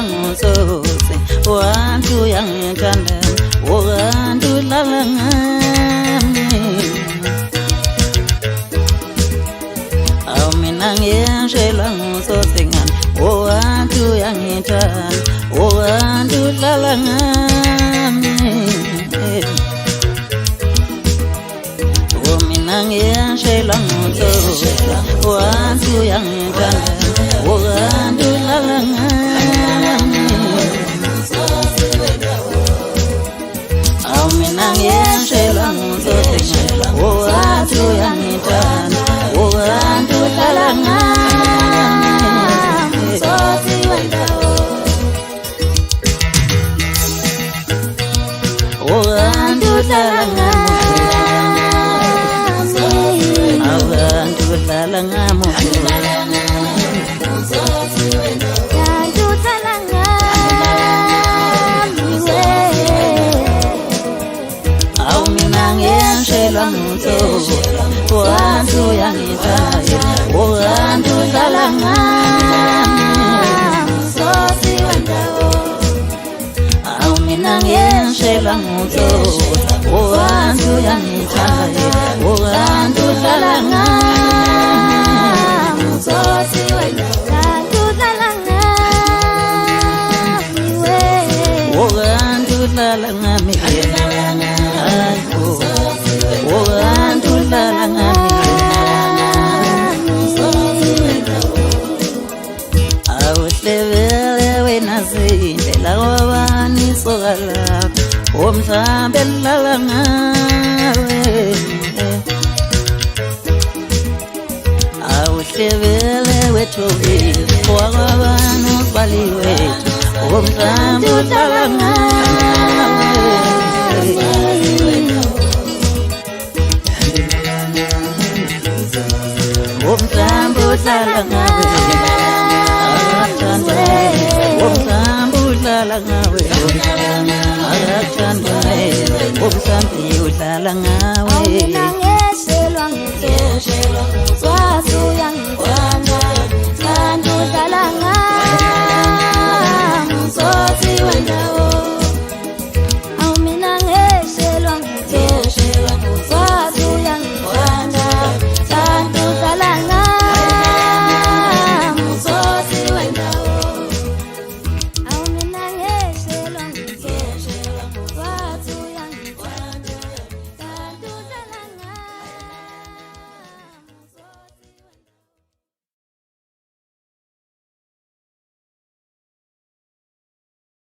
ngusose wantu yangithanda wantu lala ngami mina ngishelwa ngusose ngani wantu yangithanda wantu lala ngami mina ngishelwa ngusose wantu yangithanda wantu lala ngami mina ngishelwa ngusose wantu yangithanda wantu lala ngami sosi wendawo wantu lala ngami abantu lala ngami wantu yangithanda wantu lala ngami sosi wendawo mina ngishelwa ngusose wantu yangithanda wantu lala ngami sosi wendawo wantu lala ngami wantu lala ngami wantu lala ngami awuhlebele wena zindlela wabani sokala omhlambe lala ngawe awuhlebele wethobile wakwabani ubali wethu omhlambe lala ngawe umhlambe uhlala ngawe akathanda umhlambe uhlala ngawe akathanda umhlambe uhlala ngawe